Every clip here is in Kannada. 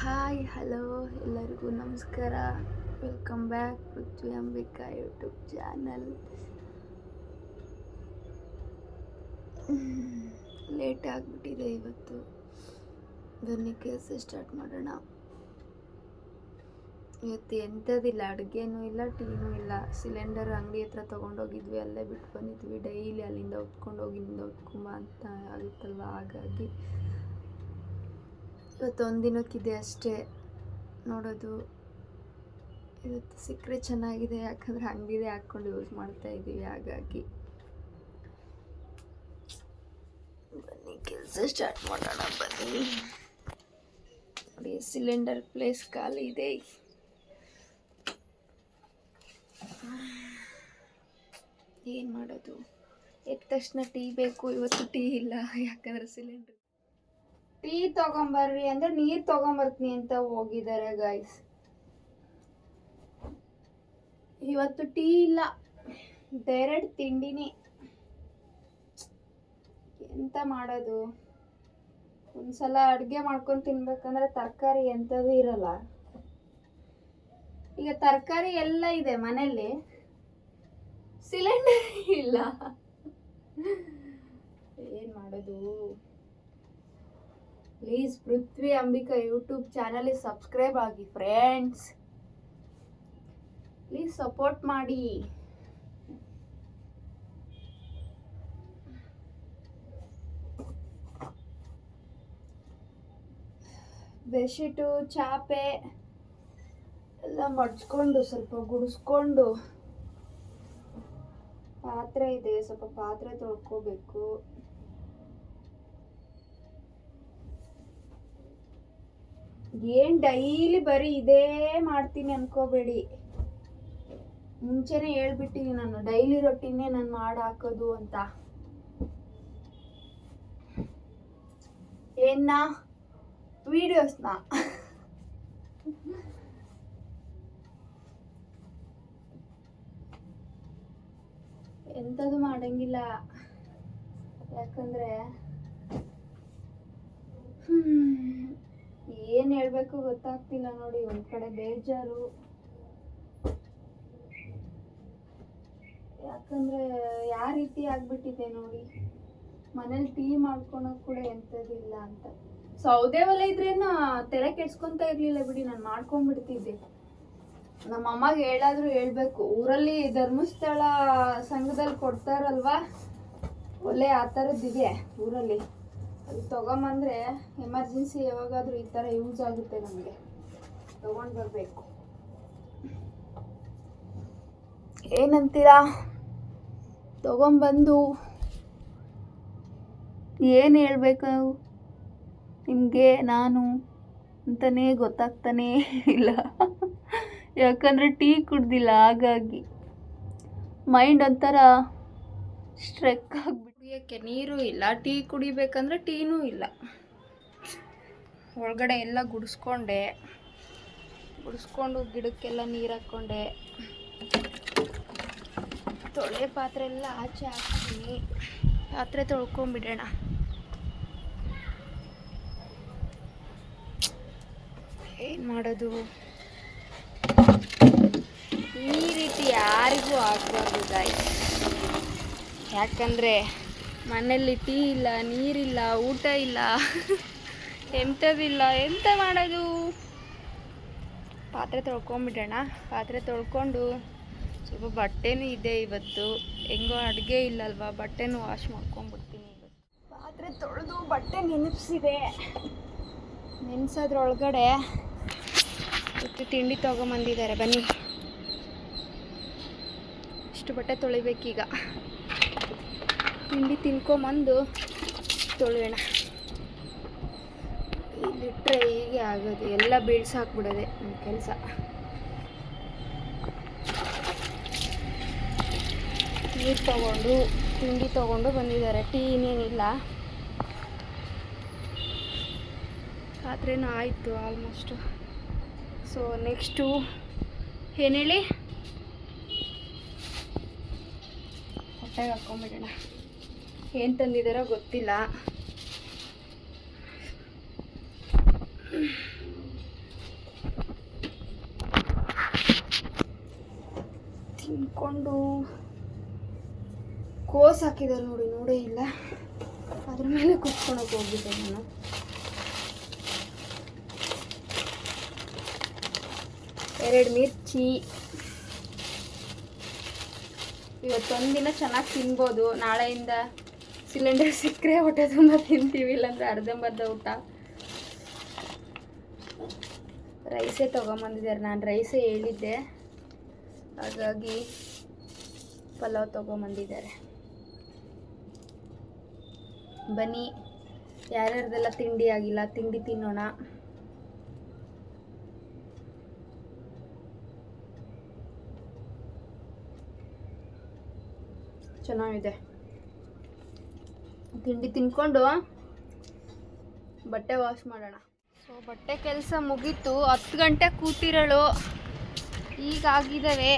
ಹಾಯ್ ಹಲೋ ಎಲ್ಲರಿಗೂ ನಮಸ್ಕಾರ. ವೆಲ್ಕಮ್ ಬ್ಯಾಕ್ ಪೃಥ್ವಿ ಅಂಬಿಕಾ ಯೂಟ್ಯೂಬ್ ಚಾನಲ್. ಲೇಟ್ ಆಗಿಬಿಟ್ಟಿದೆ ಇವತ್ತು. ಬನ್ನಿ ಕೆಲಸ ಸ್ಟಾರ್ಟ್ ಮಾಡೋಣ. ಇವತ್ತು ಎಂಥದಿಲ್ಲ, ಅಡುಗೆನೂ ಇಲ್ಲ, ಟೀನೂ ಇಲ್ಲ. ಸಿಲಿಂಡರ್ ಅಂಗಡಿ ಹತ್ರ ತೊಗೊಂಡೋಗಿದ್ವಿ, ಅಲ್ಲೇ ಬಿಟ್ಟು ಬಂದಿದ್ವಿ. ಡೈಲಿ ಅಲ್ಲಿಂದ ಹೊತ್ಕೊಂಡೋಗಿ ಇಲ್ಲಿಂದ ಹೊತ್ಕೊಂಬ ಅಂತ ಆಗುತ್ತಲ್ವ, ಹಾಗಾಗಿ ಇವತ್ತು ಒಂದಿನಕ್ಕಿದೆ ಅಷ್ಟೇ ನೋಡೋದು. ಇವತ್ತು ಸಿಕ್ಕರೆ ಚೆನ್ನಾಗಿದೆ, ಯಾಕಂದರೆ ಅಂಗಡಿದೇ ಹಾಕ್ಕೊಂಡು ಯೂಸ್ ಮಾಡ್ತಾ ಇದ್ದೀವಿ. ಹಾಗಾಗಿ ಬನ್ನಿ ಕೆಲಸ ಸ್ಟಾರ್ಟ್ ಮಾಡೋಣ. ಬನ್ನಿ ನೋಡಿ, ಸಿಲಿಂಡರ್ ಪ್ಲೇಸ್ ಖಾಲಿ ಇದೆ. ಏನು ಮಾಡೋದು, ಎದ್ದ ತಕ್ಷಣ ಟೀ ಬೇಕು. ಇವತ್ತು ಟೀ ಇಲ್ಲ, ಯಾಕಂದರೆ ಸಿಲಿಂಡರ್. ಟೀ ತೊಗೊಂಬರ್ರಿ ಅಂದರೆ ನೀರು ತೊಗೊಂಬರ್ತೀನಿ ಅಂತ ಹೋಗಿದ್ದಾರೆ ಗೈಸ್. ಇವತ್ತು ಟೀ ಇಲ್ಲ, ಡೈರೆಕ್ಟ್ ತಿಂಡಿನೇ. ಎಂತ ಮಾಡೋದು, ಒಂದ್ಸಲ ಅಡುಗೆ ಮಾಡ್ಕೊಂಡು ತಿನ್ಬೇಕಂದ್ರೆ ತರಕಾರಿ ಎಂಥದ್ದು ಇರಲ್ಲ. ಈಗ ತರಕಾರಿ ಎಲ್ಲ ಇದೆ ಮನೆಯಲ್ಲಿ, ಸಿಲಿಂಡರ್ ಇಲ್ಲ. ಏನು ಮಾಡೋದು. ಪ್ಲೀಸ್ ಪೃಥ್ವಿ ಅಂಬಿಕಾ ಯೂಟ್ಯೂಬ್ ಚಾನಲ್ಗೆ ಸಬ್ಸ್ಕ್ರೈಬ್ ಆಗಿ ಫ್ರೆಂಡ್ಸ್. ಪ್ಲೀಸ್ ಸಪೋರ್ಟ್ ಮಾಡಿ. ಬೆಡ್ಶೀಟು ಚಾಪೆ ಎಲ್ಲ ಮಡ್ಚ್ಕೊಂಡು ಸ್ವಲ್ಪ ಗುಡಿಸ್ಕೊಂಡು, ಪಾತ್ರೆ ಇದೆ, ಸ್ವಲ್ಪ ಪಾತ್ರೆ ತೊಳ್ಕೋಬೇಕು. ಏನು ಡೈಲಿ ಬರೀ ಇದೇ ಮಾಡ್ತೀನಿ ಅನ್ಕೋಬೇಡಿ. ಮುಂಚೆನೇ ಹೇಳ್ಬಿಟ್ಟಿನಿ ನಾನು, ಡೈಲಿ ರೊಟ್ಟಿನೇ ನಾನು ಮಾಡಿ ಹಾಕೋದು ಅಂತ. ಏನ್ನ ವಿಡಿಯೋಸ್ನ ಎಂಥದ್ದು ಮಾಡಂಗಿಲ್ಲ, ಯಾಕಂದ್ರೆ ಏನು ಹೇಳ್ಬೇಕು ಗೊತ್ತಾಗ್ತಿಲ್ಲ ನೋಡಿ. ಒಂದು ಕಡೆ ಬೇಜಾರು, ಯಾಕಂದ್ರೆ ಯಾವ ರೀತಿ ಆಗ್ಬಿಟ್ಟಿದೆ ನೋಡಿ. ಮನೇಲಿ ಟೀ ಮಾಡ್ಕೊಳಕ್ ಕೂಡ ಎಂಥದಿಲ್ಲ ಅಂತ. ಸೌದೆ ಒಲೆ ಇದ್ರೇನು ತಲೆ ಕೆಡ್ಸ್ಕೊಂತ ಇರ್ಲಿಲ್ಲ ಬಿಡಿ, ನಾನು ಮಾಡ್ಕೊಂಡ್ಬಿಡ್ತಿದ್ದೆ. ನಮ್ಮ ಅಮ್ಮಗೆ ಹೇಳಾದ್ರೂ ಹೇಳ್ಬೇಕು, ಊರಲ್ಲಿ ಧರ್ಮಸ್ಥಳ ಸಂಘದಲ್ಲಿ ಕೊಡ್ತಾರಲ್ವಾ ಒಲೆ, ಆ ಥರದ್ದಿದೆ ಊರಲ್ಲಿ. ಅದು ತೊಗೊಂಬಂದ್ರೆ ಎಮರ್ಜೆನ್ಸಿ ಯಾವಾಗಾದ್ರೂ ಈ ಥರ ಯೂಸ್ ಆಗುತ್ತೆ, ನಮಗೆ ತೊಗೊಂಡು ಬರಬೇಕು. ಏನಂತೀರಾ? ತೊಗೊಂಬಂದು ಏನು ಹೇಳ್ಬೇಕು ನಿಮಗೆ ನಾನು ಅಂತಲೇ ಗೊತ್ತಾಗ್ತಾನೇ ಇಲ್ಲ. ಯಾಕಂದರೆ ಟೀ ಕುಡ್ದಿಲ್ಲ, ಹಾಗಾಗಿ ಮೈಂಡ್ ಒಂಥರ ಸ್ಟ್ರೆಕ್ ಆಗಿಬಿಟ್ಟು. ಕುಡಿಯೋಕ್ಕೆ ನೀರು ಇಲ್ಲ, ಟೀ ಕುಡಿಬೇಕಂದ್ರೆ ಟೀನೂ ಇಲ್ಲ. ಒಳಗಡೆ ಎಲ್ಲ ಗುಡಿಸ್ಕೊಂಡು ಗಿಡಕ್ಕೆಲ್ಲ ನೀರು ಹಾಕ್ಕೊಂಡೆ. ತೊಳೆ ಪಾತ್ರೆ ಎಲ್ಲ ಆಚೆ ಹಾಕ್ತೀನಿ. ಪಾತ್ರೆ ತೊಳ್ಕೊಂಬಿಡೋಣ. ಏನು ಮಾಡೋದು, ಈ ರೀತಿ ಯಾರಿಗೂ ಆಗಬಾರ್ದು ಗಾಯ್ಸ್. ಯಾಕಂದರೆ ಮನೆಯಲ್ಲಿ ಟೀ ಇಲ್ಲ, ನೀರಿಲ್ಲ, ಊಟ ಇಲ್ಲ, ಎಂಥದಿಲ್ಲ. ಎಂತ ಮಾಡೋದು. ಪಾತ್ರೆ ತೊಳ್ಕೊಂಬಿಡೋಣ. ಪಾತ್ರೆ ತೊಳ್ಕೊಂಡು ಸ್ವಲ್ಪ ಬಟ್ಟೆನೂ ಇದೆ ಇವತ್ತು. ಹೆಂಗೋ ಅಡುಗೆ ಇಲ್ಲಲ್ವ, ಬಟ್ಟೆನೂ ವಾಶ್ ಮಾಡ್ಕೊಂಡ್ಬಿಡ್ತೀನಿ ಇವತ್ತು. ಪಾತ್ರೆ ತೊಳೆದು ಬಟ್ಟೆ ನೆನಪಿಸಿದೆ. ನೆನೆಸೋದ್ರೊಳಗಡೆ ಇವತ್ತು ತಿಂಡಿ ತೊಗೊಂಬಂದಿದ್ದಾರೆ. ಬನ್ನಿ, ಇಷ್ಟು ಬಟ್ಟೆ ತೊಳಿಬೇಕೀಗ. ತಿಂಡಿ ತಿನ್ಕೊಂಬಂದು ತೊಳೆಯೋಣ. ಇಲ್ಲಿಟ್ಟರೆ ಹೀಗೆ ಆಗೋದು, ಎಲ್ಲ ಬೀಳ್ಸಾಕ್ಬಿಡೋದೆ ನಮ್ಮ ಕೆಲಸ. ನೀರು ತೊಗೊಂಡು ತಿಂಡಿ ತೊಗೊಂಡು ಬಂದಿದ್ದಾರೆ. ಟೀ ಇನ್ನೇನಿಲ್ಲ, ಪಾತ್ರೆನೂ ಆಯಿತು ಆಲ್ಮೋಸ್ಟು. ಸೊ ನೆಕ್ಸ್ಟು ಏನು ಹೇಳಿ, ಹೊಟ್ಟೆಗೆ ಹಾಕ್ಕೊಂಬಿಡೋಣ. ಏನು ತಂದಿದ್ದಾರೋ ಗೊತ್ತಿಲ್ಲ. ಕುತ್ಕೊಂಡು ಕೋಸ್ ಹಾಕಿದ್ದಾರೆ ನೋಡಿ, ನೋಡೇ ಇಲ್ಲ. ಅದ್ರ ಮೇಲೆ ಕುತ್ಕೊಳಕ್ಕೆ ಹೋಗಿದ್ದೆ ನಾನು. ಎರಡು ಮಿರ್ಚಿ. ಇವತ್ತೊಂದಿನ ಚೆನ್ನಾಗಿ ತಿನ್ಬೋದು. ನಾಳೆಯಿಂದ ಸಿಲಿಂಡರ್ ಸಿಕ್ಕರೆ ಹೊಟ್ಟೆ ತುಂಬ ತಿಂತೀವಿ, ಇಲ್ಲಾಂದರೆ ಅರ್ಧಂಬರ್ಧ ಊಟ. ರೈಸೇ ತೊಗೊಂಬಂದಿದ್ದಾರೆ. ನಾನು ರೈಸೇ ಹೇಳಿದ್ದೆ, ಹಾಗಾಗಿ ಪಲಾವ್ ತೊಗೊಂಬಂದಿದ್ದಾರೆ. ಬನ್ನಿ, ಯಾರ್ಯಾರ್ದೆಲ್ಲ ತಿಂಡಿ ಆಗಿಲ್ಲ ತಿಂಡಿ ತಿನ್ನೋಣ. ಚೆನ್ನಾಗಿದೆ. ತಿಂಡಿ ತಿನ್ಕೊಂಡು ಬಟ್ಟೆ ವಾಶ್ ಮಾಡೋಣ. ಸೊ ಬಟ್ಟೆ ಕೆಲಸ ಮುಗೀತು. 10 ಗಂಟೆ ಕೂತಿರೋಳು, ಈಗಾಗಿದ್ದಾವೆ.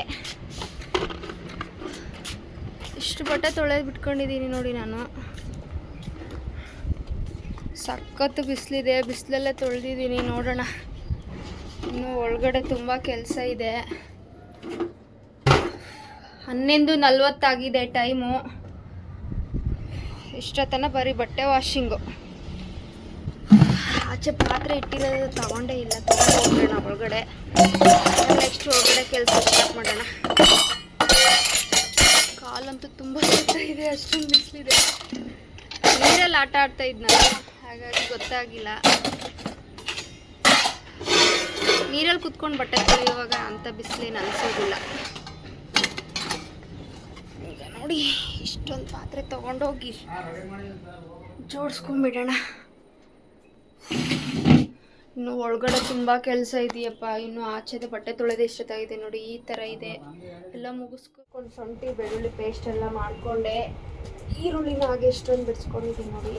ಇಷ್ಟು ಬಟ್ಟೆ ತೊಳೆದು ಬಿಟ್ಕೊಂಡಿದ್ದೀನಿ ನೋಡಿ ನಾನು. ಸಖತ್ತು ಬಿಸಿಲಿದೆ, ಬಿಸಿಲಲ್ಲೇ ತೊಳೆದಿದ್ದೀನಿ. ನೋಡೋಣ, ಇನ್ನು ಒಳಗಡೆ ತುಂಬ ಕೆಲಸ ಇದೆ. 11:40 ಆಗಿದೆ ಟೈಮು. ಇಷ್ಟೊತ್ತನ ಬರೀ ಬಟ್ಟೆ ವಾಷಿಂಗು. ಆಚೆ ಪಾತ್ರೆ ಇಟ್ಟಿರೋದು ತಗೊಂಡೇ ಇಲ್ಲ, ತಗೊಂಡು ಹೋಗೋಣ ಒಳಗಡೆ. ನೆಕ್ಸ್ಟ್ ಒಳಗಡೆ ಕೆಲಸ ಸ್ಟಾರ್ಟ್ ಮಾಡೋಣ. ಕಾಲಂತೂ ತುಂಬ ಇದೆ, ಅಷ್ಟೊಂದು ಬಿಸಿಲಿದೆ. ನೀರಲ್ಲಿ ಆಟ ಆಡ್ತಾ ಇದ್ನಲ್ಲ, ಹಾಗಾಗಿ ಗೊತ್ತಾಗಿಲ್ಲ. ನೀರಲ್ಲಿ ಕುತ್ಕೊಂಡು ಬಟ್ಟೆ ತೊಳೆಯುವಾಗ ಅಂಥ ಬಿಸಿಲೇನು ಅನಿಸೋದಿಲ್ಲ. ಈಗ ನೋಡಿ, ಇಷ್ಟೊಂದು ಪಾತ್ರೆ ತೊಗೊಂಡೋಗಿ ಜೋಡಿಸ್ಕೊಂಡ್ಬಿಡೋಣ. ಇನ್ನು ಒಳಗಡೆ ತುಂಬ ಕೆಲಸ ಇದೆಯಪ್ಪ. ಇನ್ನು ಆಚೆದ ಬಟ್ಟೆ ತೊಳೆದೇ ಇಷ್ಟೊತ್ತಾಗಿದೆ ನೋಡಿ. ಈ ಥರ ಇದೆ. ಎಲ್ಲ ಮುಗಿಸ್ಕೊಂಡು ಶುಂಠಿ ಬೆಳ್ಳುಳ್ಳಿ ಪೇಸ್ಟ್ ಎಲ್ಲ ಮಾಡಿಕೊಂಡೆ. ಈರುಳ್ಳಿನ ಹಾಗೆ ಎಷ್ಟೊಂದು ಬಿಡಿಸ್ಕೊಂಡಿದ್ದೀನಿ ನೋಡಿ.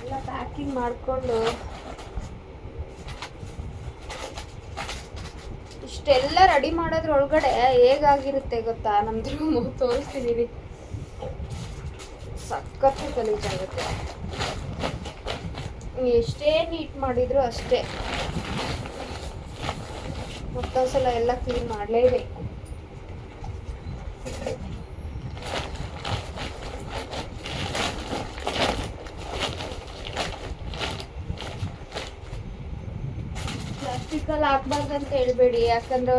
ಎಲ್ಲ ಪ್ಯಾಕಿಂಗ್ ಮಾಡಿಕೊಂಡು ಇಷ್ಟೆಲ್ಲ ರೆಡಿ ಮಾಡೋದ್ರ ಒಳಗಡೆ ಹೇಗಾಗಿರುತ್ತೆ ಗೊತ್ತಾ ನಮ್ದು ರೂಮು? ತೋರಿಸ್ತೀನಿ. ಸಖತ್ತು ಗಲೀಜಾಗುತ್ತೆ. ಎಷ್ಟೇ ನೀಟ್ ಮಾಡಿದ್ರು ಅಷ್ಟೇ. ಮತ್ತೊಂದ್ಸಲ ಎಲ್ಲ ಕ್ಲೀನ್ ಮಾಡಲೇಬೇಕು. ಪ್ಲಾಸ್ಟಿಕಲ್ಲಿ ಹಾಕ್ಬಾರ್ದಂತ ಹೇಳ್ಬೇಡಿ, ಯಾಕಂದ್ರೆ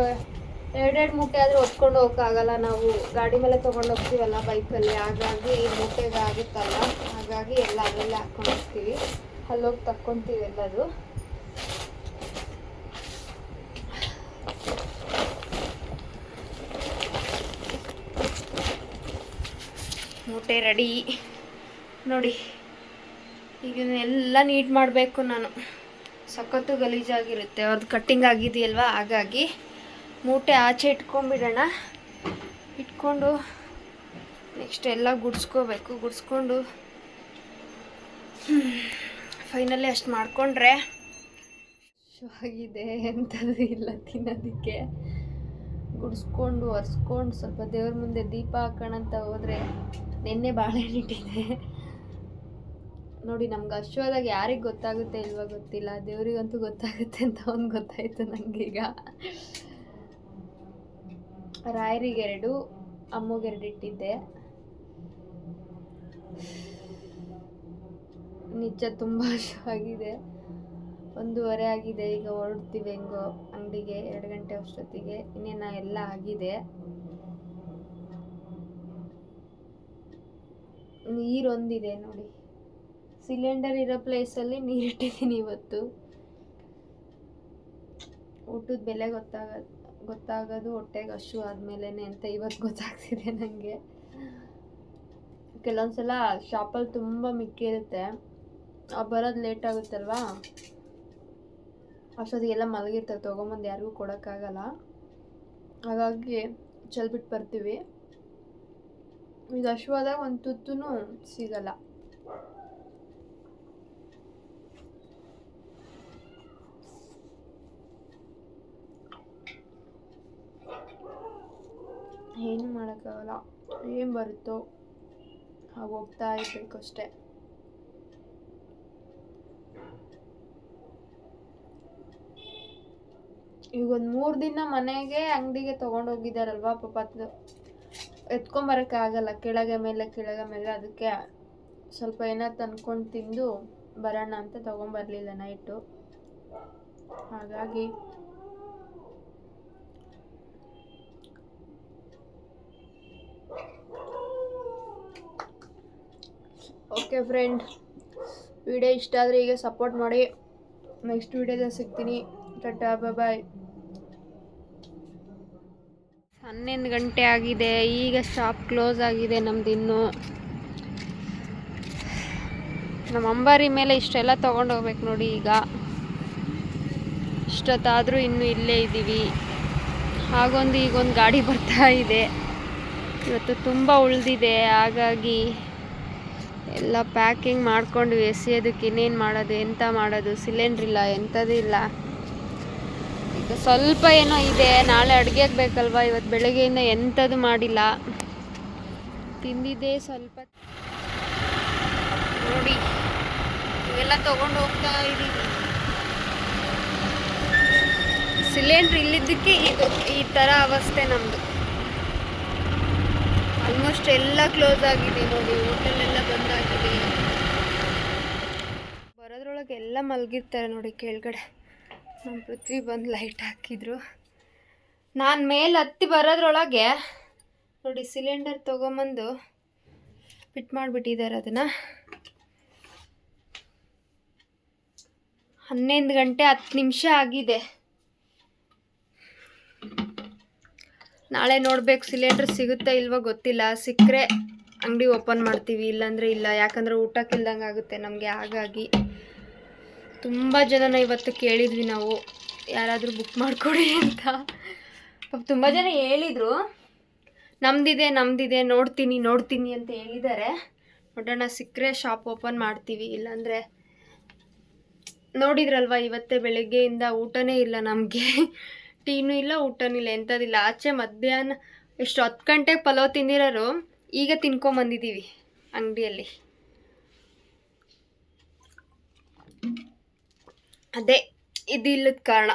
ಎರಡೆರಡು ಮೂಟೆ ಆದರೂ ಹೊತ್ಕೊಂಡು ಹೋಗೋಕ್ಕಾಗಲ್ಲ. ನಾವು ಗಾಡಿ ಮೇಲೆ ತೊಗೊಂಡು ಹೋಗ್ತೀವಲ್ಲ ಬೈಕಲ್ಲಿ, ಹಾಗಾಗಿ ಮೂಟೆಗೆ ಆಗುತ್ತಲ್ಲ, ಹಾಗಾಗಿ ಎಲ್ಲ ಅಲ್ಲೆಲ್ಲ ಹಾಕ್ಕೊಂಡು ಹೋಗ್ತೀವಿ. ಅಲ್ಲೋಗಿ ತಕ್ಕೊತೀವಿ ಎಲ್ಲದು. ಮೂಟೆ ರೆಡಿ ನೋಡಿ. ಈಗ ಎಲ್ಲ ನೀಟ್ ಮಾಡಬೇಕು ನಾನು. ಸಖತ್ತು ಗಲೀಜಾಗಿರುತ್ತೆ. ಅವ್ರದ್ದು ಕಟ್ಟಿಂಗ್ ಆಗಿದೆಯಲ್ವ, ಹಾಗಾಗಿ ಮೂಟೆ ಆಚೆ ಇಟ್ಕೊಂಡ್ಬಿಡೋಣ. ಇಟ್ಕೊಂಡು ನೆಕ್ಸ್ಟ್ ಎಲ್ಲ ಗುಡಿಸ್ಕೋಬೇಕು. ಗುಡಿಸ್ಕೊಂಡು ಫೈನಲಿ ಅಷ್ಟು ಮಾಡಿಕೊಂಡ್ರೆ ಆಗಿದೆ. ಎಂಥದ್ದು ಇಲ್ಲ ತಿನ್ನೋದಕ್ಕೆ. ಗುಡಿಸ್ಕೊಂಡು ಒರೆಸ್ಕೊಂಡು ಸ್ವಲ್ಪ ದೇವ್ರ ಮುಂದೆ ದೀಪ ಹಾಕೋಣ ಅಂತ ಹೋದರೆ ನೆನ್ನೆ ಬಾಳೆಹಣ್ಣಿಟ್ಟಿದೆ ನೋಡಿ. ನಮ್ಗೆ ಅಶ್ವದಾಗ ಯಾರಿಗೆ ಗೊತ್ತಾಗುತ್ತೆ ಇಲ್ವಾ ಗೊತ್ತಿಲ್ಲ, ದೇವ್ರಿಗಂತೂ ಗೊತ್ತಾಗುತ್ತೆ ಅಂತ ಒಂದು ಗೊತ್ತಾಯಿತು ನನಗೀಗ. ರಾಯರಿಗೆ 2, ಅಮ್ಮಗೆ 2 ಇಟ್ಟಿದ್ದೆ. ನಿಜ ತುಂಬ ಆಗಿದೆ. 1:30 ಆಗಿದೆ. ಈಗ ಹೊರಡ್ತೀವಿ ಹೆಂಗೋ ಅಂಗಡಿಗೆ 2 ಗಂಟೆ ಅಷ್ಟೊತ್ತಿಗೆ. ಇನ್ನೇನು ಎಲ್ಲ ಆಗಿದೆ. ನೀರೊಂದಿದೆ ನೋಡಿ. ಸಿಲಿಂಡರ್ ಇರೋ ಪ್ಲೇಸಲ್ಲಿ ನೀರಿಟ್ಟಿದ್ದೀನಿ ಇವತ್ತು. ಊಟದ ಬೆಲೆ ಗೊತ್ತಾಗೋದು ಹೊಟ್ಟೆಗೆ ಹಶು ಆದಮೇಲೆ ಅಂತ ಇವತ್ತು ಗೊತ್ತಾಗ್ತಿದೆ ನನಗೆ. ಕೆಲವೊಂದು ಸಲ ಶಾಪಲ್ಲಿ ತುಂಬ ಮಿಕ್ಕಿರುತ್ತೆ, ಬರೋದು ಲೇಟ್ ಆಗುತ್ತಲ್ವಾ, ಅಷ್ಟೊತ್ತಿಗೆಲ್ಲ ಮಲಗಿರ್ತಾರೆ, ತೊಗೊಂಬಂದು ಯಾರಿಗೂ ಕೊಡೋಕ್ಕಾಗಲ್ಲ. ಹಾಗಾಗಿ ಚೆಲ್ಬಿಟ್ಟು ಬರ್ತೀವಿ. ಈಗ ಹಶುವಾದಾಗ ಒಂದು ತುತ್ತೂ ಸಿಗಲ್ಲ. ಏನು ಮಾಡೋಕ್ಕಾಗಲ್ಲ. ಏನು ಬರುತ್ತೋ ಹಾಗೆ ಹೋಗ್ತಾ ಇರಬೇಕು ಅಷ್ಟೇ. ಈಗ ಒಂದು 3 ದಿನ ಮನೆಗೆ ಅಂಗಡಿಗೆ ತೊಗೊಂಡೋಗಿದ್ದಾರಲ್ವಾ ಪಾಪ ಎತ್ಕೊಂಬರೋಕ್ಕೆ ಆಗಲ್ಲ, ಕೆಳಗೆ ಮೇಲೆ ಅದಕ್ಕೆ ಸ್ವಲ್ಪ ಏನಾರು ತಂದ್ಕೊಂಡು ತಿಂದು ಬರೋಣ ಅಂತ ತೊಗೊಂಬರಲಿಲ್ಲ ನೈಟು. ಹಾಗಾಗಿ ಓಕೆ ಫ್ರೆಂಡ್, ವಿಡಿಯೋ ಇಷ್ಟ ಆದರೆ ಈಗ ಸಪೋರ್ಟ್ ಮಾಡಿ. ನೆಕ್ಸ್ಟ್ ವಿಡಿಯೋದಲ್ಲಿ ಸಿಗ್ತೀನಿ. ಟಾಟಾ, ಬಾಯ್. 11 ಗಂಟೆ ಆಗಿದೆ. ಈಗ ಶಾಪ್ ಕ್ಲೋಸ್ ಆಗಿದೆ ನಮ್ದಿನ್ನು. ನಮ್ಮ ಅಂಬಾರಿ ಮೇಲೆ ಇಷ್ಟೆಲ್ಲ ತೊಗೊಂಡು ಹೋಗ್ಬೇಕು ನೋಡಿ. ಈಗ ಇಷ್ಟೊತ್ತಾದರೂ ಇನ್ನೂ ಇಲ್ಲೇ ಇದ್ದೀವಿ. ಹಾಗೊಂದು ಈಗೊಂದು ಗಾಡಿ ಬರ್ತಾ ಇದೆ. ಇವತ್ತು ತುಂಬ ಉಳಿದಿದೆ, ಹಾಗಾಗಿ ಎಲ್ಲ ಪ್ಯಾಕಿಂಗ್ ಮಾಡ್ಕೊಂಡು ಎಸೆಯೋದಕ್ಕೆ ಇನ್ನೇನು ಮಾಡೋದು, ಎಂತ ಮಾಡೋದು, ಸಿಲಿಂಡ್ರ್ ಇಲ್ಲ, ಎಂಥದ್ದು ಇಲ್ಲ. ಈಗ ಸ್ವಲ್ಪ ಏನೋ ಇದೆ, ನಾಳೆ ಅಡುಗೆಗೆ ಬೇಕಲ್ವ. ಇವತ್ತು ಬೆಳಗ್ಗೆಯಿಂದ ಎಂಥದ್ದು ಮಾಡಿಲ್ಲ, ತಿಂದಿದ್ದೆ ಸ್ವಲ್ಪ. ನೋಡಿ ಇವೆಲ್ಲ ತೊಗೊಂಡು ಹೋಗ್ತಾ ಇದ್ದೀವಿ. ಸಿಲಿಂಡ್ರ್ ಇಲ್ಲಿದ್ದಕ್ಕೆ ಇದು ಈ ಥರ ಅವಸ್ಥೆ ನಮ್ಮದು. ಆಲ್ಮೋಸ್ಟ್ ಎಲ್ಲ ಕ್ಲೋಸ್ ಆಗಿದೆ ನೋಡಿ, ಹೋಟೆಲೆಲ್ಲ ಬಂದಾಗಿದೆ. ಬರೋದ್ರೊಳಗೆ ಎಲ್ಲ ಮಲಗಿರ್ತಾರೆ ನೋಡಿ ಕೆಳಗಡೆ. ನಮ್ಮ ಪೃಥ್ವಿ ಬಂದು ಲೈಟ್ ಹಾಕಿದ್ರು. ನಾನು ಮೇಲೆ ಹತ್ತಿ ಬರೋದ್ರೊಳಗೆ ನೋಡಿ ಸಿಲಿಂಡರ್ ತೊಗೊಂಬಂದು ಫಿಟ್ ಮಾಡಿಬಿಟ್ಟಿದ್ದಾರೆ ಅದನ್ನು. 11 ಗಂಟೆ 10 ನಿಮಿಷ ಆಗಿದೆ. ನಾಳೆ ನೋಡ್ಬೇಕು ಸಿಲಿಂಡರ್ ಸಿಗುತ್ತಾ ಇಲ್ವೋ ಗೊತ್ತಿಲ್ಲ. ಸಿಕ್ಕರೆ ಅಂಗಡಿ ಓಪನ್ ಮಾಡ್ತೀವಿ, ಇಲ್ಲಾಂದರೆ ಇಲ್ಲ. ಯಾಕಂದರೆ ಊಟಕ್ಕಿಲ್ದಂಗೆ ಆಗುತ್ತೆ ನಮಗೆ. ಹಾಗಾಗಿ ತುಂಬ ಜನನ ಇವತ್ತು ಕೇಳಿದ್ವಿ ನಾವು, ಯಾರಾದರೂ ಬುಕ್ ಮಾಡಿಕೊಡಿ ಅಂತ. ತುಂಬ ಜನ ಹೇಳಿದರು ನಮ್ಮದಿದೆ ನೋಡ್ತೀನಿ ಅಂತ ಹೇಳಿದ್ದಾರೆ. ನೋಡೋಣ, ಸಿಕ್ಕರೆ ಶಾಪ್ ಓಪನ್ ಮಾಡ್ತೀವಿ. ಇಲ್ಲಾಂದರೆ ನೋಡಿದ್ರಲ್ವ, ಇವತ್ತೇ ಬೆಳಗ್ಗೆಯಿಂದ ಊಟನೇ ಇಲ್ಲ ನಮಗೆ. ಟೀನೂ ಇಲ್ಲ, ಊಟನೂ ಇಲ್ಲ, ಎಂಥದಿಲ್ಲ. ಆಚೆ ಮಧ್ಯಾಹ್ನ ಎಷ್ಟು 10 ಗಂಟೆಗೆ ಪಲಾವ್ ತಿಂದಿರೋರು ಈಗ ತಿನ್ಕೊಂಬಂದಿದ್ದೀವಿ ಅಂಗಡಿಯಲ್ಲಿ. ಅದೇ ಇದು ಇಲ್ಲದ ಕಾರಣ.